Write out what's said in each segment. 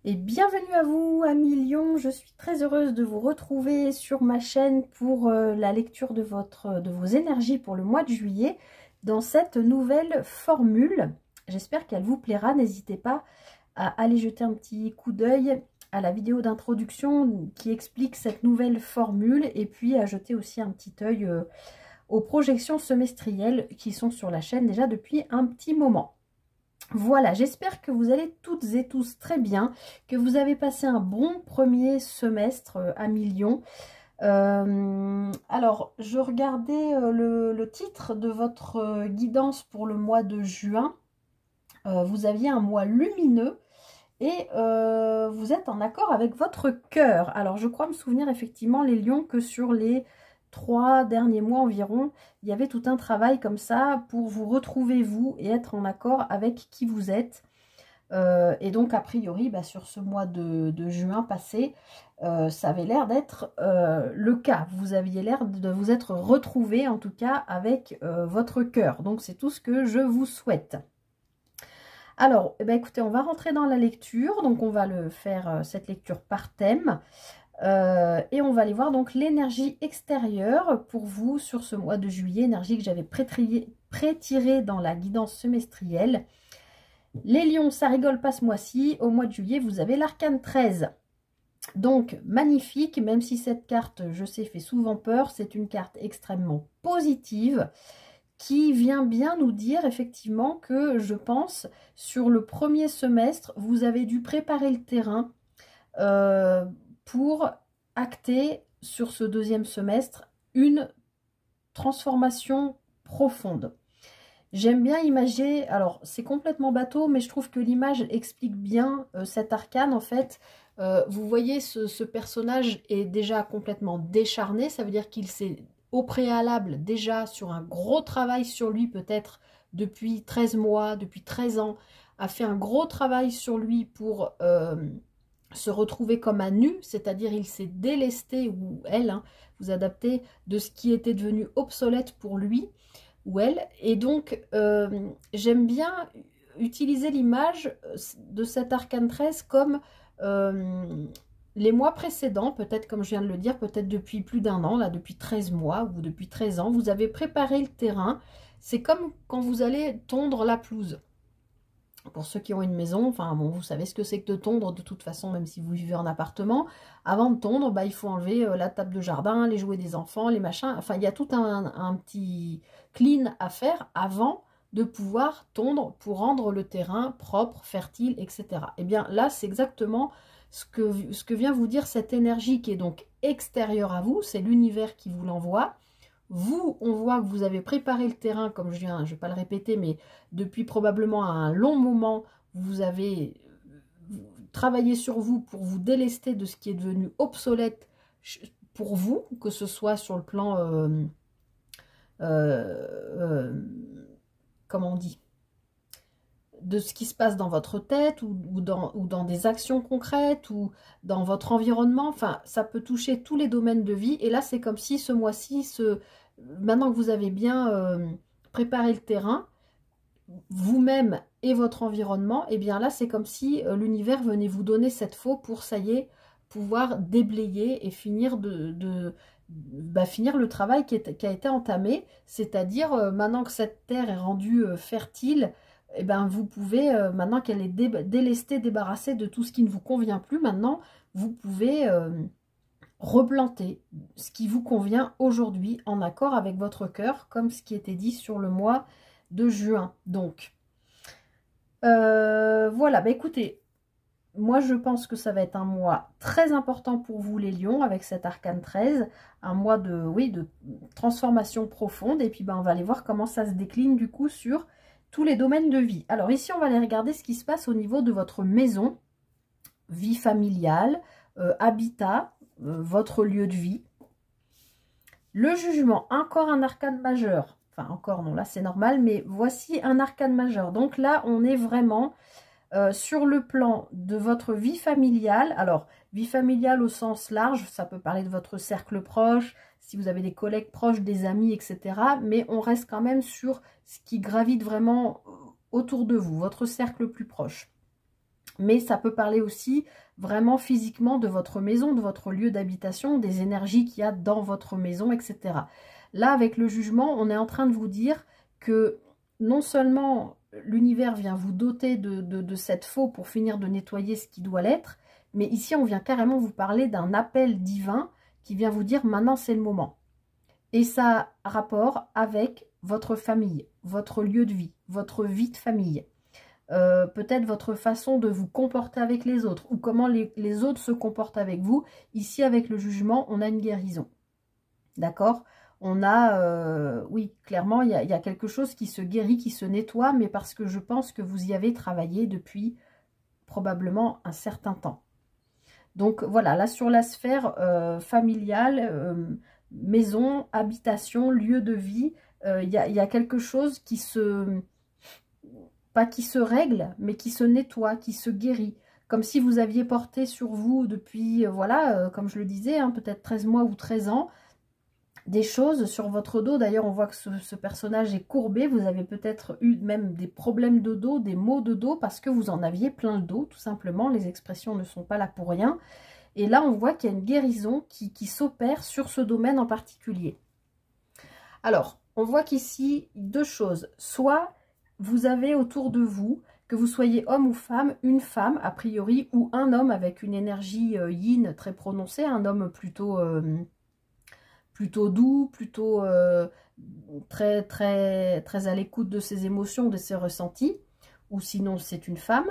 Et bienvenue à vous, amis Lion. Je suis très heureuse de vous retrouver sur ma chaîne pour la lecture de vos énergies pour le mois de juillet dans cette nouvelle formule. J'espère qu'elle vous plaira. N'hésitez pas à aller jeter un petit coup d'œil à la vidéo d'introduction qui explique cette nouvelle formule et puis à jeter aussi un petit œil aux projections semestrielles qui sont sur la chaîne déjà depuis un petit moment. Voilà, j'espère que vous allez toutes et tous très bien, que vous avez passé un bon premier semestre à Lion. Alors, je regardais le titre de votre guidance pour le mois de juin. Vous aviez un mois lumineux et vous êtes en accord avec votre cœur. Alors, je crois me souvenir effectivement, les lions, que sur les 3 derniers mois environ, il y avait tout un travail comme ça pour vous retrouver vous et être en accord avec qui vous êtes. Et donc a priori sur ce mois de juin passé, ça avait l'air d'être le cas. Vous aviez l'air de vous être retrouvé en tout cas avec votre cœur. Donc c'est tout ce que je vous souhaite. Alors écoutez, on va rentrer dans la lecture. Donc on va le faire cette lecture par thème. Et on va aller voir donc l'énergie extérieure pour vous sur ce mois de juillet, énergie que j'avais pré-tirée dans la guidance semestrielle. Les lions, ça rigole pas ce mois-ci. Au mois de juillet, vous avez l'arcane 13. Donc, magnifique, même si cette carte, je sais, fait souvent peur, c'est une carte extrêmement positive qui vient bien nous dire effectivement que, je pense, sur le premier semestre, vous avez dû préparer le terrain pour acter sur ce deuxième semestre une transformation profonde. J'aime bien imager, alors c'est complètement bateau, mais je trouve que l'image explique bien cet arcane. En fait, vous voyez, ce personnage est déjà complètement décharné, ça veut dire qu'il s'est au préalable déjà sur un gros travail sur lui, peut-être depuis 13 mois, depuis 13 ans, a fait un gros travail sur lui pour se retrouver comme à nu, c'est-à-dire il s'est délesté, ou elle, hein, vous adaptez, de ce qui était devenu obsolète pour lui ou elle. Et donc j'aime bien utiliser l'image de cet arcane 13 comme les mois précédents, peut-être comme je viens de le dire, peut-être depuis plus d'un an, là depuis 13 mois ou depuis 13 ans, vous avez préparé le terrain. C'est comme quand vous allez tondre la pelouse. Pour ceux qui ont une maison, enfin bon, vous savez ce que c'est que de tondre de toute façon, même si vous vivez en appartement. Avant de tondre, il faut enlever la table de jardin, les jouets des enfants, les machins. Enfin, il y a tout un petit clean à faire avant de pouvoir tondre pour rendre le terrain propre, fertile, etc. Et bien là, c'est exactement ce que vient vous dire cette énergie qui est donc extérieure à vous. C'est l'univers qui vous l'envoie. Vous, on voit que vous avez préparé le terrain, comme je ne vais pas le répéter, mais depuis probablement un long moment, vous avez travaillé sur vous pour vous délester de ce qui est devenu obsolète pour vous, que ce soit sur le plan, comment on dit, de ce qui se passe dans votre tête ou dans des actions concrètes ou dans votre environnement. Enfin, ça peut toucher tous les domaines de vie. Et là, c'est comme si ce mois-ci, maintenant que vous avez bien préparé le terrain, vous-même et votre environnement, et bien là, c'est comme si l'univers venait vous donner cette faux pour, ça y est, pouvoir déblayer et finir finir le travail qui a été entamé. C'est-à-dire, maintenant que cette terre est rendue fertile, et vous pouvez, maintenant qu'elle est délestée, débarrassée de tout ce qui ne vous convient plus, maintenant, vous pouvez replanter ce qui vous convient aujourd'hui en accord avec votre cœur, comme ce qui était dit sur le mois de juin. Donc, voilà, écoutez, moi je pense que ça va être un mois très important pour vous les lions avec cet arcane 13, un mois de, oui, de transformation profonde. Et puis on va aller voir comment ça se décline du coup sur tous les domaines de vie. Alors ici, on va aller regarder ce qui se passe au niveau de votre maison, vie familiale, habitat, votre lieu de vie. Le jugement, encore un arcane majeur. Enfin, encore non, là c'est normal, mais voici un arcane majeur. Donc là, on est vraiment sur le plan de votre vie familiale. Alors, vie familiale au sens large, ça peut parler de votre cercle proche, si vous avez des collègues proches, des amis, etc. Mais on reste quand même sur ce qui gravite vraiment autour de vous, votre cercle plus proche. Mais ça peut parler aussi vraiment physiquement de votre maison, de votre lieu d'habitation, des énergies qu'il y a dans votre maison, etc. Là, avec le jugement, on est en train de vous dire que non seulement l'univers vient vous doter de cette faux pour finir de nettoyer ce qui doit l'être, mais ici, on vient carrément vous parler d'un appel divin qui vient vous dire maintenant, c'est le moment. Et ça a rapport avec votre famille, votre lieu de vie, votre vie de famille. Peut-être votre façon de vous comporter avec les autres ou comment les autres se comportent avec vous. Ici, avec le jugement, on a une guérison. D'accord? On a, oui, clairement, il y a quelque chose qui se guérit, qui se nettoie, mais parce que je pense que vous y avez travaillé depuis probablement un certain temps. Donc voilà, là sur la sphère familiale, maison, habitation, lieu de vie, il y a quelque chose qui se... pas qui se règle, mais qui se nettoie, qui se guérit. Comme si vous aviez porté sur vous depuis, voilà, comme je le disais, hein, peut-être 13 mois ou 13 ans, des choses sur votre dos. D'ailleurs, on voit que ce personnage est courbé. Vous avez peut-être eu même des problèmes de dos, des maux de dos, parce que vous en aviez plein le dos, tout simplement. Les expressions ne sont pas là pour rien. Et là, on voit qu'il y a une guérison qui s'opère sur ce domaine en particulier. Alors, on voit qu'ici, deux choses. Soit vous avez autour de vous, que vous soyez homme ou femme, une femme a priori, ou un homme avec une énergie yin très prononcée, un homme plutôt doux, plutôt très à l'écoute de ses émotions, de ses ressentis, ou sinon c'est une femme.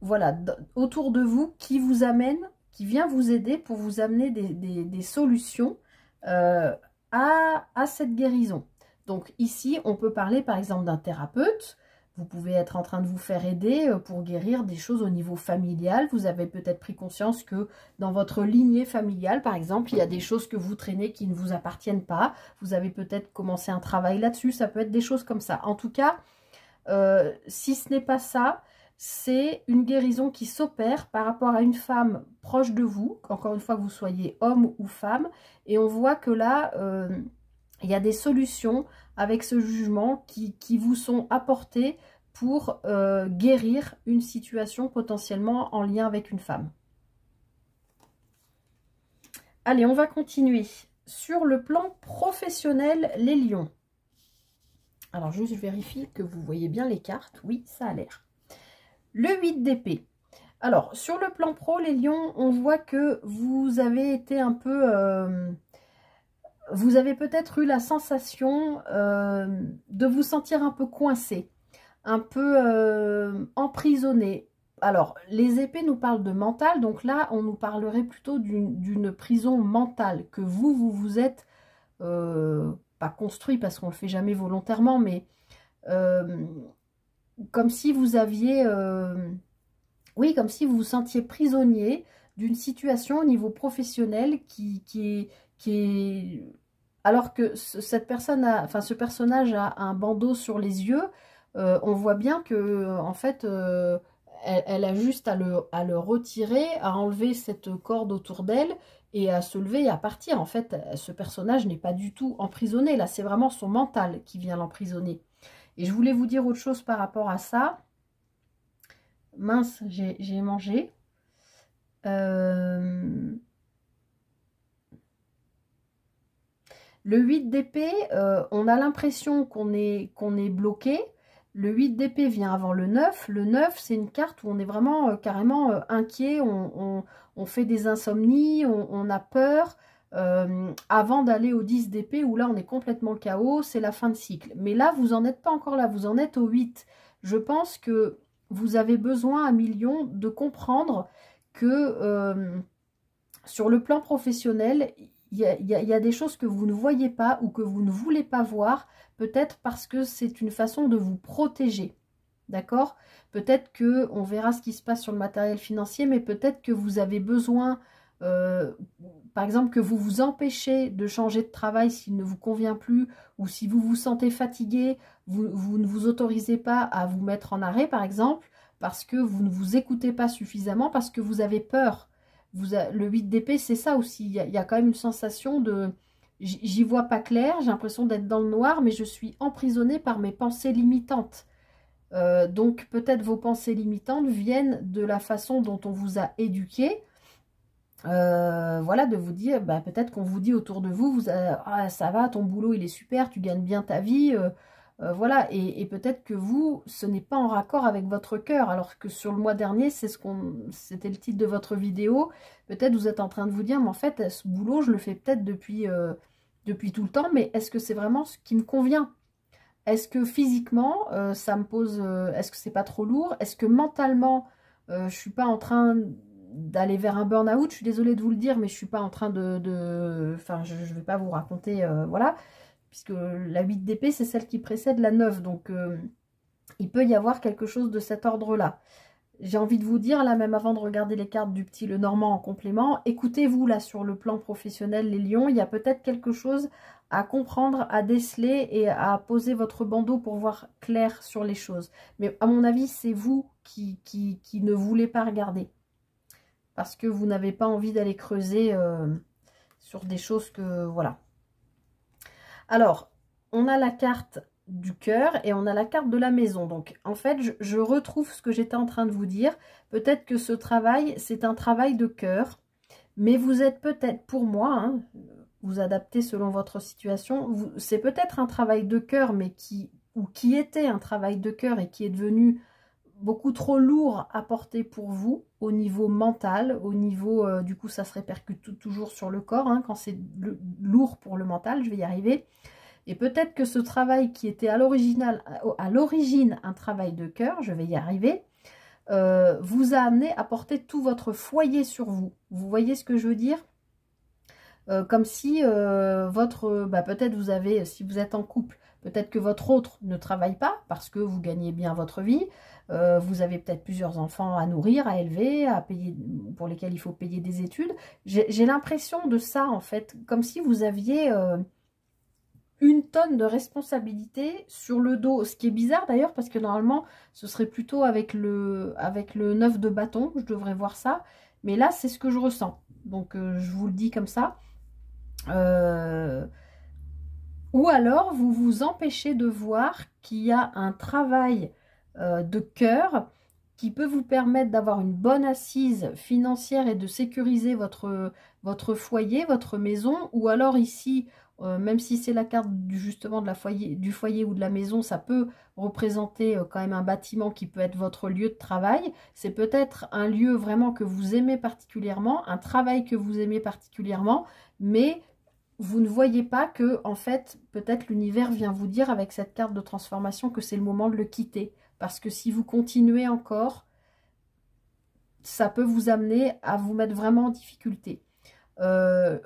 Voilà, autour de vous, qui vous amène, qui vient vous aider pour vous amener des solutions à cette guérison. Donc ici, on peut parler par exemple d'un thérapeute. Vous pouvez être en train de vous faire aider pour guérir des choses au niveau familial. Vous avez peut-être pris conscience que dans votre lignée familiale, par exemple, il y a des choses que vous traînez qui ne vous appartiennent pas. Vous avez peut-être commencé un travail là-dessus. Ça peut être des choses comme ça. En tout cas, si ce n'est pas ça, c'est une guérison qui s'opère par rapport à une femme proche de vous. Encore une fois, que vous soyez homme ou femme. Et on voit que là... il y a des solutions avec ce jugement qui vous sont apportées pour guérir une situation potentiellement en lien avec une femme. Allez, on va continuer. Sur le plan professionnel, les lions. Alors, juste je vérifie que vous voyez bien les cartes. Oui, ça a l'air. Le 8 d'épée. Alors, sur le plan pro, les lions, on voit que vous avez été un peu... vous avez peut-être eu la sensation de vous sentir un peu coincé, un peu emprisonné. Alors, les épées nous parlent de mental, donc là, on nous parlerait plutôt d'une prison mentale, que vous êtes, pas construit parce qu'on ne le fait jamais volontairement, mais comme si vous aviez, oui, comme si vous vous sentiez prisonnier d'une situation au niveau professionnel qui est... Alors que cette personne ce personnage a un bandeau sur les yeux, on voit bien que en fait, elle a juste à le retirer, à enlever cette corde autour d'elle et à se lever et à partir. En fait, ce personnage n'est pas du tout emprisonné. Là, c'est vraiment son mental qui vient l'emprisonner. Et je voulais vous dire autre chose par rapport à ça. Mince, j'ai mangé. Le 8 d'épée, on a l'impression qu'on est bloqué. Le 8 d'épée vient avant le 9. Le 9, c'est une carte où on est vraiment carrément inquiet. On fait des insomnies, on a peur. Avant d'aller au 10 d'épée, où là, on est complètement KO. C'est la fin de cycle. Mais là, vous n'en êtes pas encore là. Vous en êtes au 8. Je pense que vous avez besoin, à million, de comprendre que sur le plan professionnel... Il y a des choses que vous ne voyez pas ou que vous ne voulez pas voir, peut-être parce que c'est une façon de vous protéger, d'accord? Peut-être que on verra ce qui se passe sur le matériel financier, mais peut-être que vous avez besoin, par exemple, que vous vous empêchez de changer de travail s'il ne vous convient plus, ou si vous vous sentez fatigué, vous ne vous autorisez pas à vous mettre en arrêt, par exemple, parce que vous ne vous écoutez pas suffisamment, parce que vous avez peur. Le 8 d'épée, c'est ça aussi. Il y a quand même une sensation de... J'y vois pas clair, j'ai l'impression d'être dans le noir, mais je suis emprisonnée par mes pensées limitantes. Donc peut-être vos pensées limitantes viennent de la façon dont on vous a éduqué. Voilà, de vous dire, bah, peut-être qu'on vous dit autour de vous, ah, ça va, ton boulot il est super, tu gagnes bien ta vie, voilà, et peut-être que vous, ce n'est pas en raccord avec votre cœur, alors que sur le mois dernier, c'était le titre de votre vidéo, peut-être vous êtes en train de vous dire, mais en fait, ce boulot, je le fais peut-être depuis tout le temps, mais est-ce que c'est vraiment ce qui me convient? Est-ce que physiquement, ça me pose, est-ce que c'est pas trop lourd? Est-ce que mentalement, je suis pas en train d'aller vers un burn-out? Je suis désolée de vous le dire, mais je suis pas en train enfin, je vais pas vous raconter, voilà, puisque la 8 d'épée, c'est celle qui précède la 9, donc il peut y avoir quelque chose de cet ordre-là. J'ai envie de vous dire, là, même avant de regarder les cartes du petit Lenormand en complément, écoutez-vous, là, sur le plan professionnel, les lions, il y a peut-être quelque chose à comprendre, à déceler et à poser votre bandeau pour voir clair sur les choses. Mais à mon avis, c'est vous qui ne voulez pas regarder. Parce que vous n'avez pas envie d'aller creuser sur des choses que... Voilà. Alors, on a la carte du cœur et on a la carte de la maison. Donc, en fait, je retrouve ce que j'étais en train de vous dire. Peut-être que ce travail, c'est un travail de cœur. Mais vous êtes peut-être, pour moi, hein, vous adaptez selon votre situation, c'est peut-être un travail de cœur, mais qui était un travail de cœur et qui est devenu beaucoup trop lourd à porter pour vous au niveau mental, au niveau, du coup ça se répercute toujours sur le corps, hein, quand c'est lourd pour le mental, je vais y arriver. Et peut-être que ce travail qui était à l'origine un travail de cœur, je vais y arriver, vous a amené à porter tout votre foyer sur vous. Vous voyez ce que je veux dire? Comme si peut-être vous avez, si vous êtes en couple, peut-être que votre autre ne travaille pas parce que vous gagnez bien votre vie. Vous avez peut-être plusieurs enfants à nourrir, à élever, à payer, pour lesquels il faut payer des études. J'ai l'impression de ça, en fait, comme si vous aviez une tonne de responsabilité sur le dos. Ce qui est bizarre d'ailleurs, parce que normalement, ce serait plutôt avec le 9 de bâton, je devrais voir ça. Mais là, c'est ce que je ressens. Donc, je vous le dis comme ça. Ou alors, vous vous empêchez de voir qu'il y a un travail de cœur qui peut vous permettre d'avoir une bonne assise financière et de sécuriser votre foyer, votre maison. Ou alors ici, même si c'est la carte justement du foyer ou de la maison, ça peut représenter quand même un bâtiment qui peut être votre lieu de travail. C'est peut-être un lieu vraiment que vous aimez particulièrement, un travail que vous aimez particulièrement, mais vous ne voyez pas que, en fait, peut-être l'univers vient vous dire avec cette carte de transformation que c'est le moment de le quitter. Parce que si vous continuez encore, ça peut vous amener à vous mettre vraiment en difficulté. J'en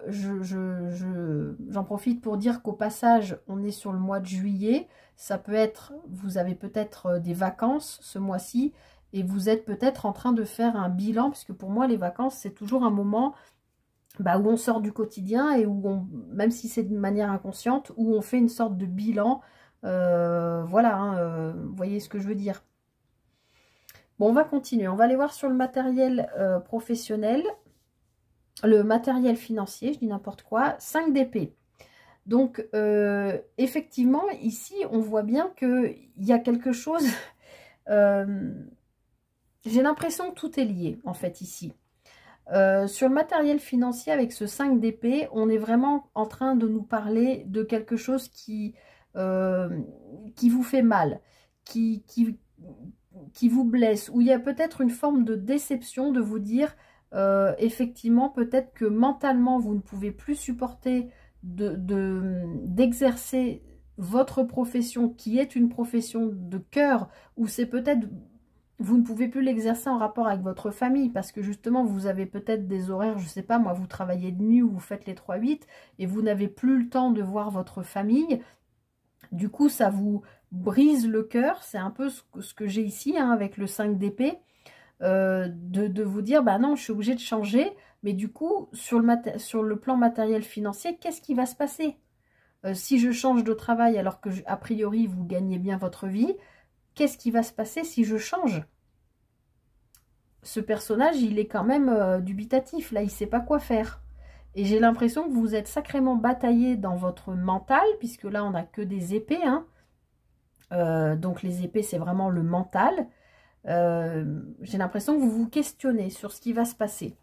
profite pour dire qu'au passage, on est sur le mois de juillet. Ça peut être, vous avez peut-être des vacances ce mois-ci et vous êtes peut-être en train de faire un bilan, puisque pour moi, les vacances, c'est toujours un moment où on sort du quotidien et où, même si c'est de manière inconsciente, où on fait une sorte de bilan. Voilà, hein, vous voyez ce que je veux dire. Bon, on va continuer. On va aller voir sur le matériel professionnel, le matériel financier, je dis n'importe quoi, 5 d'épée. Donc, effectivement, ici, on voit bien qu'il y a quelque chose... j'ai l'impression que tout est lié, en fait, ici. Sur le matériel financier, avec ce 5 d'épée, on est vraiment en train de nous parler de quelque chose qui vous fait mal, qui vous blesse, où il y a peut-être une forme de déception de vous dire, effectivement, peut-être que mentalement, vous ne pouvez plus supporter d'exercer votre profession, qui est une profession de cœur, ou c'est peut-être... Vous ne pouvez plus l'exercer en rapport avec votre famille parce que justement, vous avez peut-être des horaires, je ne sais pas, moi, vous travaillez de nuit ou vous faites les 3-8 et vous n'avez plus le temps de voir votre famille. Du coup, ça vous brise le cœur. C'est un peu ce que j'ai ici, hein, avec le 5 d'épée, de vous dire, bah non, je suis obligée de changer. Mais du coup, sur le plan matériel financier, qu'est-ce qui va se passer? Si je change de travail alors que, a priori, vous gagnez bien votre vie, qu'est-ce qui va se passer si je change? Ce personnage, il est quand même dubitatif. Là, il ne sait pas quoi faire. Et j'ai l'impression que vous êtes sacrément bataillé dans votre mental, puisque là, on n'a que des épées. Hein. Donc les épées, c'est vraiment le mental. J'ai l'impression que vous vous questionnez sur ce qui va se passer.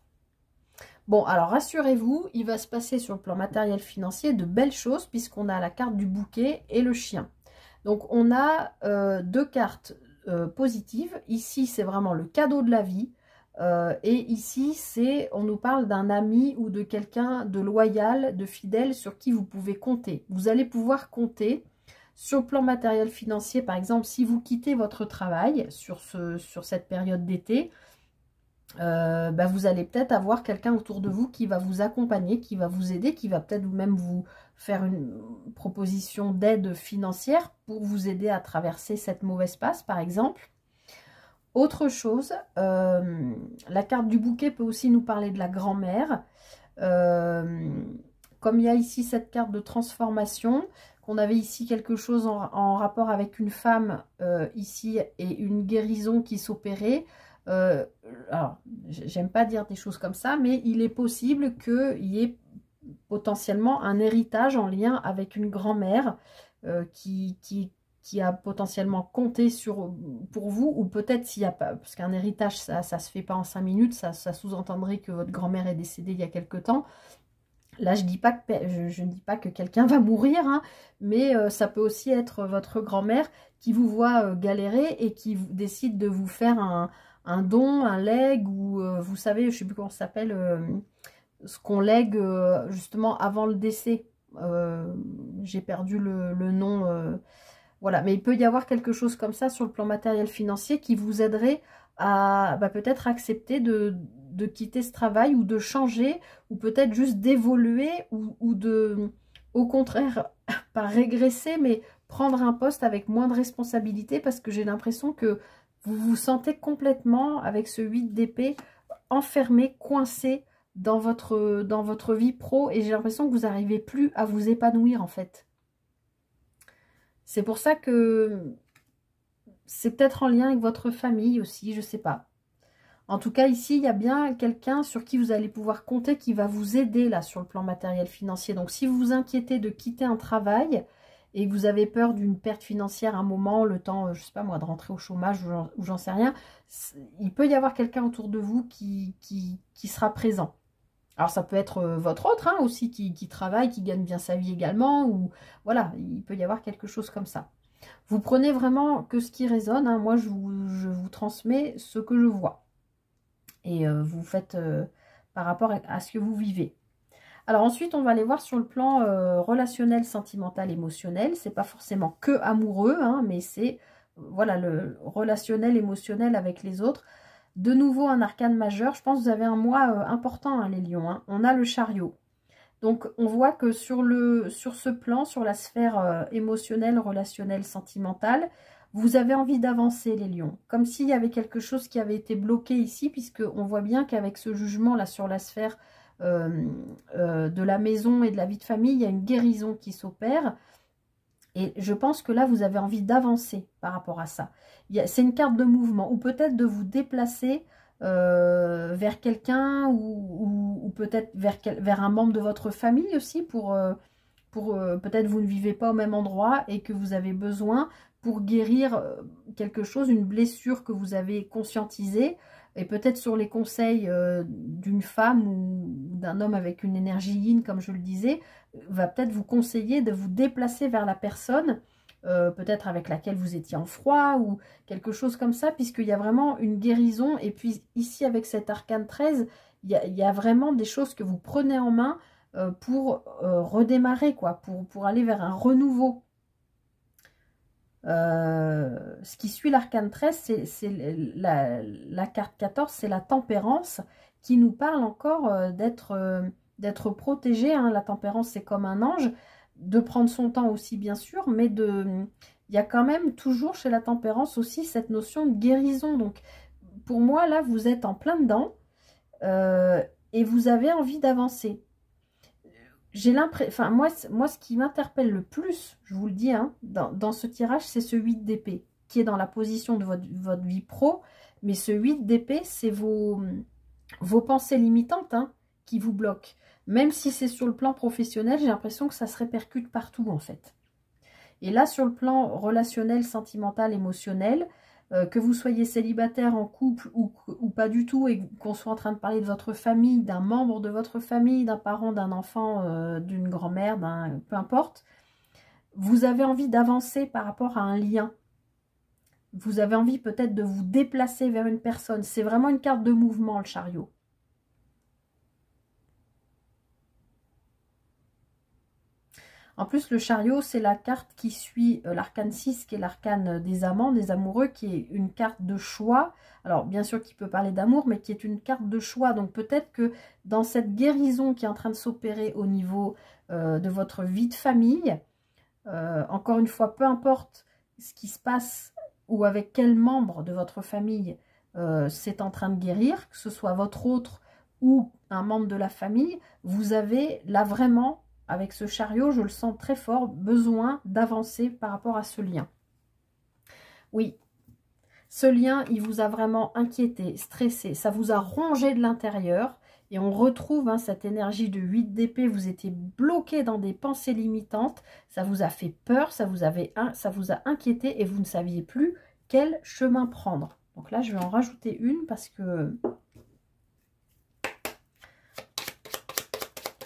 Bon, alors rassurez-vous, il va se passer sur le plan matériel financier de belles choses puisqu'on a la carte du bouquet et le chien. Donc on a deux cartes positives. Ici, c'est vraiment le cadeau de la vie. Et ici, on nous parle d'un ami ou de quelqu'un de loyal, de fidèle sur qui vous pouvez compter. Vous allez pouvoir compter sur le plan matériel financier. Par exemple, si vous quittez votre travail sur cette période d'été, vous allez peut-être avoir quelqu'un autour de vous qui va vous accompagner, qui va vous aider, qui va peut-être même vous faire une proposition d'aide financière pour vous aider à traverser cette mauvaise passe, par exemple. Autre chose, la carte du bouquet peut aussi nous parler de la grand-mère. Comme il y a ici cette carte de transformation, qu'on avait ici quelque chose en rapport avec une femme ici et une guérison qui s'opérait. Alors, j'aime pas dire des choses comme ça, mais il est possible qu'il y ait potentiellement un héritage en lien avec une grand-mère qui a potentiellement compté pour vous, ou peut-être s'il n'y a pas, parce qu'un héritage, ça se fait pas en 5 minutes, ça sous-entendrait que votre grand-mère est décédée il y a quelque temps. Là, je ne dis pas que quelqu'un va mourir, hein, mais ça peut aussi être votre grand-mère qui vous voit galérer et qui décide de vous faire un don, un legs, ou vous savez, je ne sais plus comment ça s'appelle, ce qu'on lègue justement avant le décès. J'ai perdu le nom. Voilà, mais il peut y avoir quelque chose comme ça sur le plan matériel financier qui vous aiderait à peut-être accepter de quitter ce travail ou de changer, ou peut-être juste d'évoluer, ou de, au contraire, pas régresser, mais prendre un poste avec moins de responsabilité, parce que j'ai l'impression que vous vous sentez complètement, avec ce 8 d'épée, enfermé, coincé dans votre vie pro, et j'ai l'impression que vous n'arrivez plus à vous épanouir en fait. C'est pour ça que c'est peut-être en lien avec votre famille aussi, je sais pas. En tout cas, ici, il y a bien quelqu'un sur qui vous allez pouvoir compter qui va vous aider là sur le plan matériel financier. Donc, si vous vous inquiétez de quitter un travail et que vous avez peur d'une perte financière à un moment, le temps, je sais pas moi, de rentrer au chômage ou j'en sais rien, il peut y avoir quelqu'un autour de vous qui sera présent. Alors, ça peut être votre autre hein, aussi qui travaille, qui gagne bien sa vie également, ou voilà, il peut y avoir quelque chose comme ça. Vous prenez vraiment que ce qui résonne, hein. Moi je vous transmets ce que je vois. Et vous faites par rapport à ce que vous vivez. Alors ensuite, on va aller voir sur le plan relationnel, sentimental, émotionnel. C'est pas forcément que amoureux, hein, mais c'est voilà le relationnel, émotionnel avec les autres. De nouveau, un arcane majeur. Je pense que vous avez un mois important, hein, les lions. Hein. On a le chariot. Donc, on voit que sur ce plan, sur la sphère émotionnelle, relationnelle, sentimentale, vous avez envie d'avancer, les lions. Comme s'il y avait quelque chose qui avait été bloqué ici, puisqu'on voit bien qu'avec ce jugement-là sur la sphère de la maison et de la vie de famille, il y a une guérison qui s'opère. Et je pense que là, vous avez envie d'avancer par rapport à ça. C'est une carte de mouvement, ou peut-être de vous déplacer vers quelqu'un, ou peut-être vers un membre de votre famille aussi, pour peut-être vous ne vivez pas au même endroit et que vous avez besoin pour guérir quelque chose, une blessure que vous avez conscientisée, et peut-être sur les conseils d'une femme ou d'un homme avec une énergie yin, comme je le disais, va peut-être vous conseiller de vous déplacer vers la personne, peut-être avec laquelle vous étiez en froid, ou quelque chose comme ça, puisqu'il y a vraiment une guérison. Et puis ici, avec cet arcane 13, il y a vraiment des choses que vous prenez en main pour redémarrer, quoi, pour aller vers un renouveau. Ce qui suit l'arcane 13, c'est la carte 14, c'est la tempérance, qui nous parle encore d'être protégé. Hein. La tempérance, c'est comme un ange, de prendre son temps aussi, bien sûr, mais il y a quand même toujours chez la tempérance aussi cette notion de guérison. Donc, pour moi, là, vous êtes en plein dedans et vous avez envie d'avancer. J'ai l'impression, enfin moi, ce qui m'interpelle le plus, je vous le dis, hein, dans ce tirage, c'est ce 8 d'épée, qui est dans la position de votre vie pro, mais ce 8 d'épée, c'est vos pensées limitantes hein, qui vous bloquent. Même si c'est sur le plan professionnel, j'ai l'impression que ça se répercute partout, en fait. Et là, sur le plan relationnel, sentimental, émotionnel, que vous soyez célibataire, en couple ou pas du tout, et qu'on soit en train de parler de votre famille, d'un membre de votre famille, d'un parent, d'un enfant, d'une grand-mère, peu importe, vous avez envie d'avancer par rapport à un lien. Vous avez envie peut-être de vous déplacer vers une personne. C'est vraiment une carte de mouvement, le chariot. En plus, le chariot, c'est la carte qui suit l'arcane 6, qui est l'arcane des amants, des amoureux, qui est une carte de choix. Alors, bien sûr, qui peut parler d'amour, mais qui est une carte de choix. Donc, peut-être que dans cette guérison qui est en train de s'opérer au niveau de votre vie de famille, encore une fois, peu importe ce qui se passe ou avec quel membre de votre famille c'est en train de guérir, que ce soit votre autre ou un membre de la famille, vous avez là vraiment... Avec ce chariot, je le sens très fort, besoin d'avancer par rapport à ce lien. Oui, ce lien, il vous a vraiment inquiété, stressé, ça vous a rongé de l'intérieur. Et on retrouve cette énergie de 8 d'épée, vous étiez bloqué dans des pensées limitantes, ça vous a fait peur, ça vous a inquiété et vous ne saviez plus quel chemin prendre. Donc là, je vais en rajouter une parce que...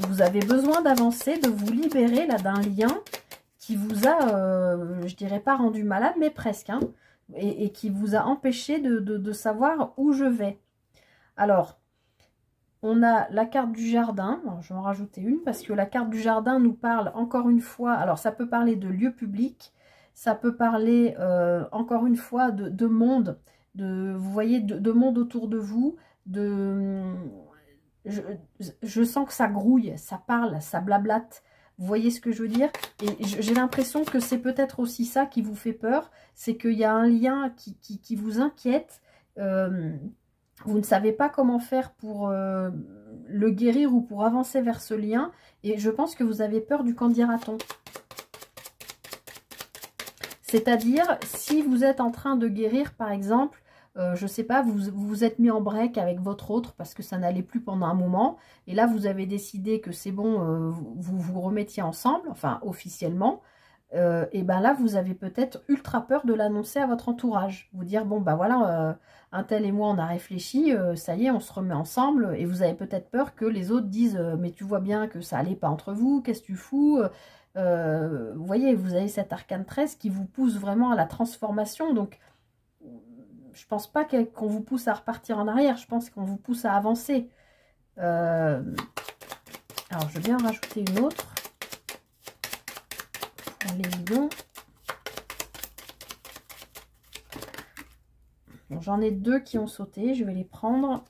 Vous avez besoin d'avancer, de vous libérer là d'un lien qui vous a, je dirais pas rendu malade, mais presque, hein, et qui vous a empêché de savoir où je vais. Alors, on a la carte du jardin. Alors, je vais en rajouter une parce que la carte du jardin nous parle encore une fois, alors ça peut parler de lieu public, ça peut parler encore une fois de monde, vous voyez, de monde autour de vous, je sens que ça grouille, ça parle, ça blablate. Vous voyez ce que je veux dire? Et j'ai l'impression que c'est peut-être aussi ça qui vous fait peur. C'est qu'il y a un lien qui vous inquiète. Vous ne savez pas comment faire pour le guérir ou pour avancer vers ce lien. Et je pense que vous avez peur du qu'en dira-t-on. C'est-à-dire, si vous êtes en train de guérir, par exemple, je sais pas, vous vous êtes mis en break avec votre autre parce que ça n'allait plus pendant un moment. Et là, vous avez décidé que c'est bon, vous vous remettiez ensemble, enfin officiellement. Et ben là, vous avez peut-être ultra peur de l'annoncer à votre entourage. Vous dire, bon, bah voilà, un tel et moi, on a réfléchi, ça y est, on se remet ensemble. Et vous avez peut-être peur que les autres disent, mais tu vois bien que ça allait pas entre vous, qu'est-ce que tu fous? Vous voyez, vous avez cet arcane 13 qui vous pousse vraiment à la transformation. Donc, je pense pas qu'on vous pousse à repartir en arrière, je pense qu'on vous pousse à avancer. Alors, je vais en rajouter une autre. Pour les bidons. Bon, j'en ai deux qui ont sauté, je vais les prendre.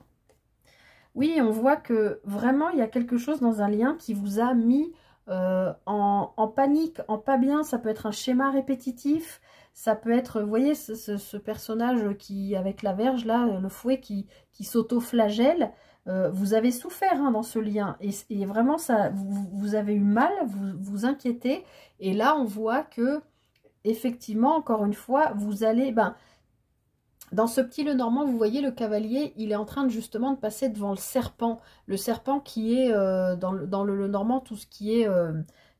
Oui, on voit que vraiment, il y a quelque chose dans un lien qui vous a mis en panique, en pas bien. Ça peut être un schéma répétitif. Ça peut être, vous voyez, ce personnage qui, avec la verge, là, le fouet qui s'auto-flagelle. Vous avez souffert dans ce lien. Et vraiment, ça, vous avez eu mal, vous inquiétez. Et là, on voit que, effectivement, encore une fois, vous allez... dans ce petit Lenormand, vous voyez, le cavalier, il est en train justement de passer devant le serpent. Le serpent qui est dans le Lenormand, tout ce qui est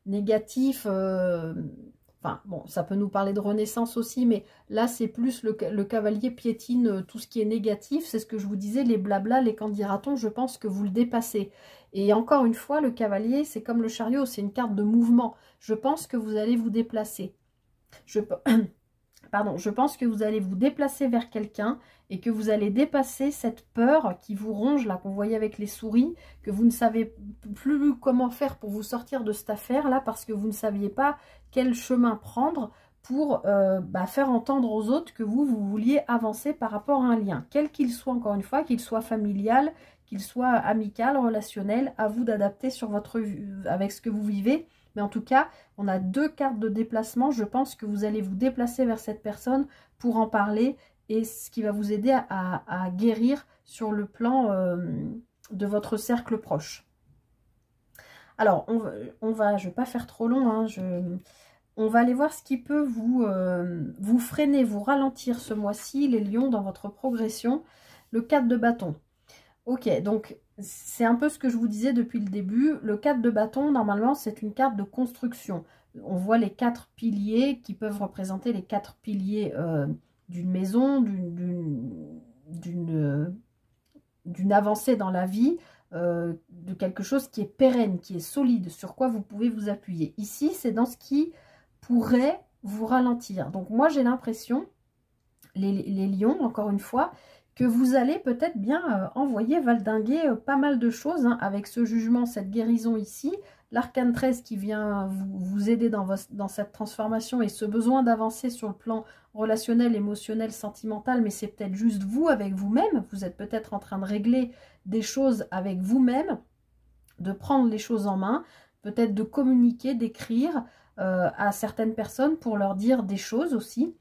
négatif... Enfin, bon, ça peut nous parler de renaissance aussi, mais là, c'est plus le cavalier piétine tout ce qui est négatif. C'est ce que je vous disais, les blabla, les qu'en dira-t-on, je pense que vous le dépassez. Et encore une fois, le cavalier, c'est comme le chariot, c'est une carte de mouvement. Je pense que vous allez vous déplacer. Pardon, je pense que vous allez vous déplacer vers quelqu'un et que vous allez dépasser cette peur qui vous ronge, là, qu'on voyait avec les souris, que vous ne savez plus comment faire pour vous sortir de cette affaire-là, parce que vous ne saviez pas quel chemin prendre pour faire entendre aux autres que vous vouliez avancer par rapport à un lien, quel qu'il soit, encore une fois, qu'il soit familial, qu'il soit amical, relationnel, à vous d'adapter sur avec ce que vous vivez. Mais en tout cas, on a deux cartes de déplacement. Je pense que vous allez vous déplacer vers cette personne pour en parler et ce qui va vous aider à guérir sur le plan de votre cercle proche. Alors, je ne vais pas faire trop long. On va aller voir ce qui peut vous freiner, vous ralentir ce mois-ci, les lions, dans votre progression. Le 4 de bâton. Ok, donc... c'est un peu ce que je vous disais depuis le début. Le 4 de bâton, normalement, c'est une carte de construction. On voit les 4 piliers qui peuvent représenter les 4 piliers d'une maison, d'une avancée dans la vie, de quelque chose qui est pérenne, qui est solide, sur quoi vous pouvez vous appuyer. Ici, c'est dans ce qui pourrait vous ralentir. Donc moi, j'ai l'impression, les lions, encore une fois, que vous allez peut-être bien envoyer valdinguer pas mal de choses hein, avec ce jugement, cette guérison ici, l'arcane 13 qui vient vous aider dans cette transformation et ce besoin d'avancer sur le plan relationnel, émotionnel, sentimental, mais c'est peut-être juste vous avec vous-même, vous êtes peut-être en train de régler des choses avec vous-même, de prendre les choses en main, peut-être de communiquer, d'écrire à certaines personnes pour leur dire des choses aussi.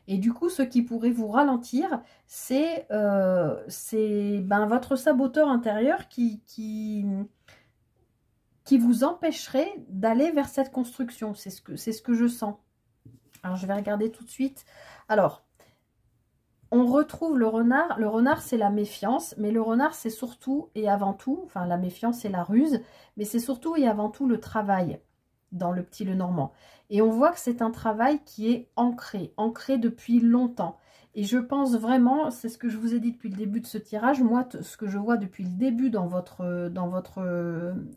Et du coup, ce qui pourrait vous ralentir, c'est votre saboteur intérieur qui vous empêcherait d'aller vers cette construction. C'est ce que je sens. Alors, je vais regarder tout de suite. Alors, on retrouve le renard. Le renard, c'est la méfiance. Mais le renard, c'est surtout et avant tout, enfin, la méfiance, c'est la ruse. Mais c'est surtout et avant tout le travail dans le petit Lenormand. Et on voit que c'est un travail qui est ancré depuis longtemps. Et je pense vraiment, c'est ce que je vous ai dit depuis le début de ce tirage, moi, ce que je vois depuis le début dans votre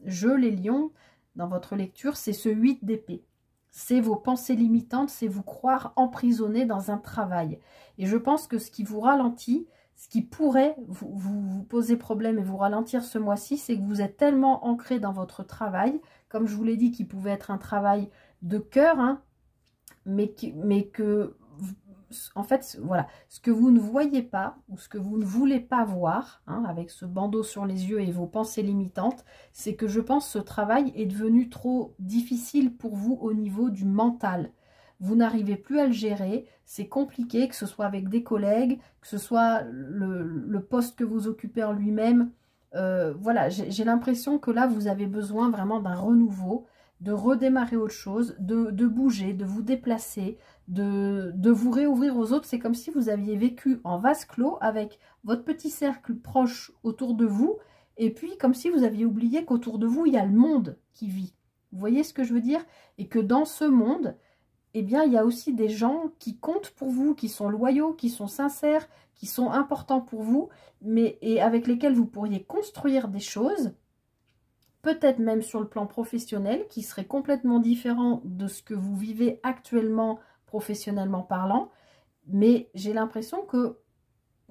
jeu, les lions, dans votre lecture, c'est ce 8 d'épée. C'est vos pensées limitantes, c'est vous croire emprisonné dans un travail. Et je pense que ce qui vous ralentit, ce qui pourrait vous poser problème et vous ralentir ce mois-ci, c'est que vous êtes tellement ancré dans votre travail, comme je vous l'ai dit, qui pouvait être un travail de cœur, hein, mais que, en fait, voilà, ce que vous ne voyez pas, ou ce que vous ne voulez pas voir, hein, avec ce bandeau sur les yeux et vos pensées limitantes, c'est que je pense que ce travail est devenu trop difficile pour vous au niveau du mental. Vous n'arrivez plus à le gérer, c'est compliqué, que ce soit avec des collègues, que ce soit le poste que vous occupez en lui-même. Voilà, j'ai l'impression que là, vous avez besoin vraiment d'un renouveau, de redémarrer autre chose, de bouger, de vous déplacer, de vous réouvrir aux autres. C'est comme si vous aviez vécu en vase clos avec votre petit cercle proche autour de vous, et puis comme si vous aviez oublié qu'autour de vous, il y a le monde qui vit. Vous voyez ce que je veux dire? Et que dans ce monde, eh bien, il y a aussi des gens qui comptent pour vous, qui sont loyaux, qui sont sincères, qui sont importants pour vous, et avec lesquels vous pourriez construire des choses, peut-être même sur le plan professionnel, qui serait complètement différent de ce que vous vivez actuellement, professionnellement parlant. Mais j'ai l'impression que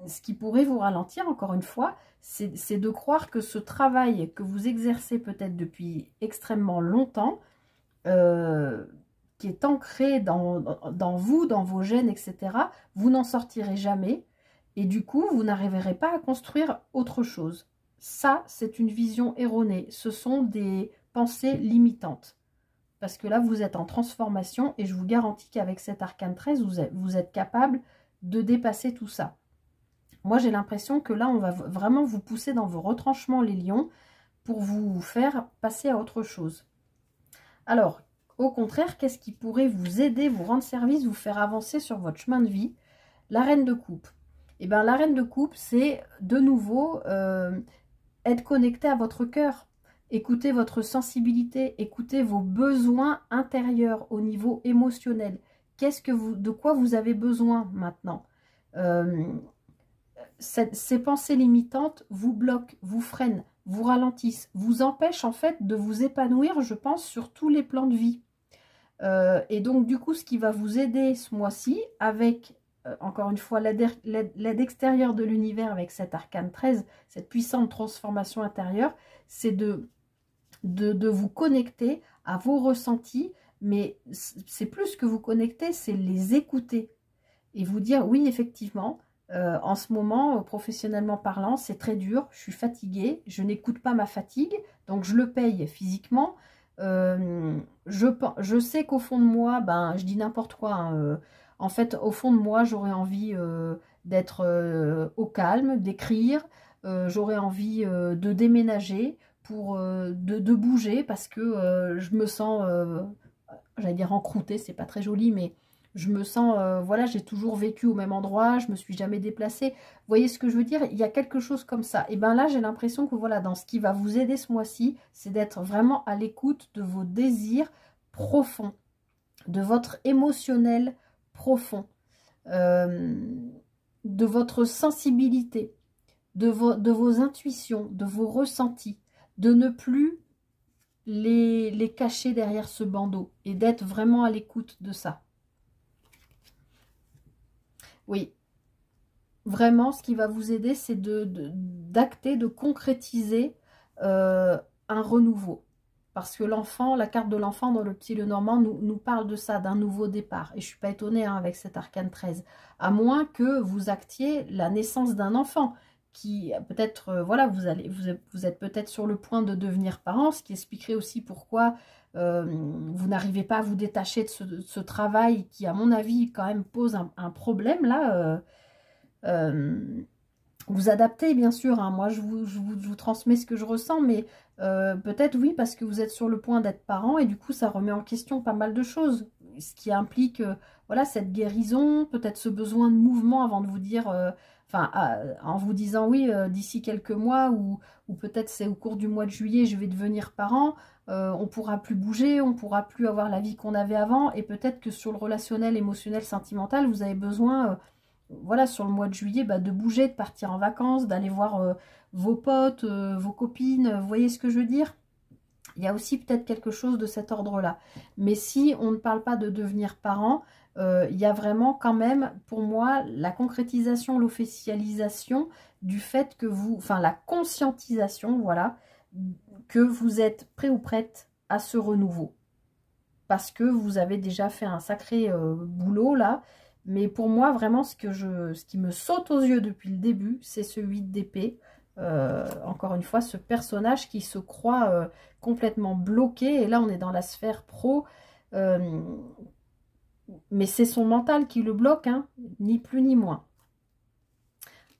ce qui pourrait vous ralentir, encore une fois, c'est de croire que ce travail que vous exercez peut-être depuis extrêmement longtemps, qui est ancré dans vous, dans vos gènes, etc., vous n'en sortirez jamais. Et du coup, vous n'arriverez pas à construire autre chose. Ça, c'est une vision erronée. Ce sont des pensées limitantes. Parce que là, vous êtes en transformation et je vous garantis qu'avec cet arcane 13, vous êtes capable de dépasser tout ça. Moi, j'ai l'impression que là, on va vraiment vous pousser dans vos retranchements, les lions, pour vous faire passer à autre chose. Alors, au contraire, qu'est-ce qui pourrait vous aider, vous rendre service, vous faire avancer sur votre chemin de vie? La reine de coupe. Eh bien, la reine de coupe, c'est de nouveau être connecté à votre cœur. Écoutez votre sensibilité, écoutez vos besoins intérieurs au niveau émotionnel. De quoi vous avez besoin maintenant? Ces pensées limitantes vous bloquent, vous freinent, vous ralentissent, vous empêchent en fait de vous épanouir, je pense, sur tous les plans de vie. Et donc, du coup, ce qui va vous aider ce mois-ci, avec, encore une fois, l'aide extérieure de l'univers avec cet arcane 13, cette puissante transformation intérieure, c'est de vous connecter à vos ressentis, mais c'est plus que vous connecter, c'est les écouter. Et vous dire, oui, effectivement, en ce moment, professionnellement parlant, c'est très dur, je suis fatiguée, je n'écoute pas ma fatigue, donc je le paye physiquement. Je sais qu'au fond de moi, ben, je dis n'importe quoi, hein, en fait, au fond de moi, j'aurais envie d'être au calme, d'écrire, j'aurais envie de déménager, de bouger, parce que je me sens, j'allais dire encroûtée, c'est pas très joli, mais je me sens, voilà, j'ai toujours vécu au même endroit, je me suis jamais déplacée. Vous voyez ce que je veux dire? Il y a quelque chose comme ça. Et bien là, j'ai l'impression que voilà, dans ce qui va vous aider ce mois-ci, c'est d'être vraiment à l'écoute de vos désirs profonds. de votre émotionnel profond, de votre sensibilité, de vos intuitions, de vos ressentis, de ne plus les cacher derrière ce bandeau et d'être vraiment à l'écoute de ça. Oui, vraiment, ce qui va vous aider, c'est d'acter, de concrétiser un renouveau. Parce que l'enfant, la carte de l'enfant dans le Petit Lenormand nous parle de ça, d'un nouveau départ. Et je ne suis pas étonnée hein, avec cet arcane 13. À moins que vous actiez la naissance d'un enfant qui peut-être, voilà, vous êtes peut-être sur le point de devenir parent, ce qui expliquerait aussi pourquoi vous n'arrivez pas à vous détacher de ce travail qui, à mon avis, quand même pose un problème là. Vous adaptez bien sûr, hein. Moi je vous transmets ce que je ressens, mais peut-être oui parce que vous êtes sur le point d'être parent et du coup ça remet en question pas mal de choses, ce qui implique voilà, cette guérison, peut-être ce besoin de mouvement avant de vous dire, en vous disant oui d'ici quelques mois ou peut-être c'est au cours du mois de juillet je vais devenir parent, on pourra plus bouger, on pourra plus avoir la vie qu'on avait avant et peut-être que sur le relationnel, émotionnel, sentimental, vous avez besoin voilà, sur le mois de juillet, de bouger, de partir en vacances, d'aller voir vos potes, vos copines, vous voyez ce que je veux dire? Il y a aussi peut-être quelque chose de cet ordre-là. Mais si on ne parle pas de devenir parent, il y a vraiment quand même, pour moi, la concrétisation, l'officialisation du fait que vous, enfin la conscientisation, voilà, que vous êtes prêt ou prête à ce renouveau. Parce que vous avez déjà fait un sacré boulot là. Mais pour moi, vraiment, ce qui me saute aux yeux depuis le début, c'est ce 8 d'épée. Encore une fois, ce personnage qui se croit complètement bloqué. Et là, on est dans la sphère pro. Mais c'est son mental qui le bloque, hein, ni plus ni moins.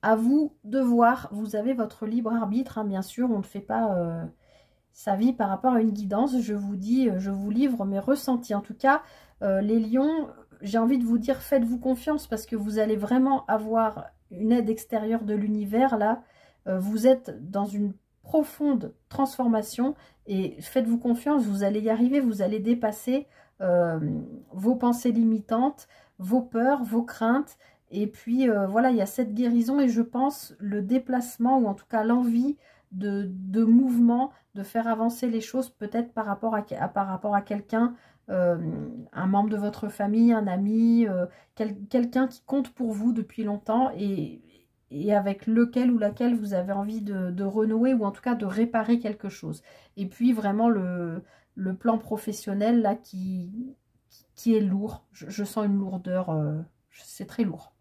À vous de voir. Vous avez votre libre arbitre, hein, bien sûr. On ne fait pas sa vie par rapport à une guidance. Je vous dis, je vous livre mes ressentis. En tout cas, les lions... J'ai envie de vous dire, faites-vous confiance parce que vous allez vraiment avoir une aide extérieure de l'univers là. Vous êtes dans une profonde transformation et faites-vous confiance, vous allez y arriver, vous allez dépasser vos pensées limitantes, vos peurs, vos craintes. Et puis voilà, il y a cette guérison et je pense le déplacement ou en tout cas l'envie de mouvement, de faire avancer les choses peut-être par rapport à quelqu'un. Un membre de votre famille, un ami, quelqu'un qui compte pour vous depuis longtemps et avec lequel ou laquelle vous avez envie de renouer ou en tout cas de réparer quelque chose. Et puis vraiment le plan professionnel là qui est lourd. Je sens une lourdeur, c'est très lourd.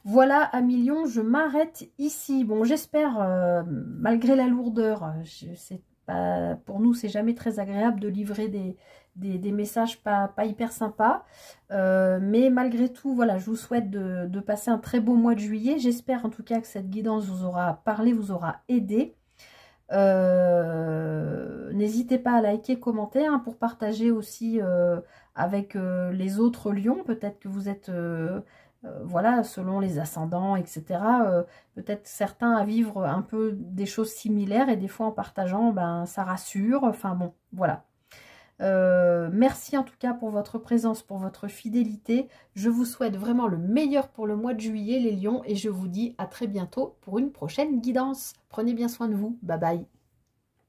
Voilà, amis lions, je m'arrête ici. Bon, j'espère, malgré la lourdeur, pour nous, c'est jamais très agréable de livrer des messages pas hyper sympas. Mais malgré tout, voilà, je vous souhaite de passer un très beau mois de juillet. J'espère en tout cas que cette guidance vous aura parlé, vous aura aidé. N'hésitez pas à liker, commenter, hein, pour partager aussi avec les autres lions. Peut-être que vous êtes... voilà, selon les ascendants, etc. Peut-être certains à vivre un peu des choses similaires et des fois en partageant, ça rassure. Enfin bon, voilà. Merci en tout cas pour votre présence, pour votre fidélité. Je vous souhaite vraiment le meilleur pour le mois de juillet, les lions, et je vous dis à très bientôt pour une prochaine guidance. Prenez bien soin de vous. Bye bye.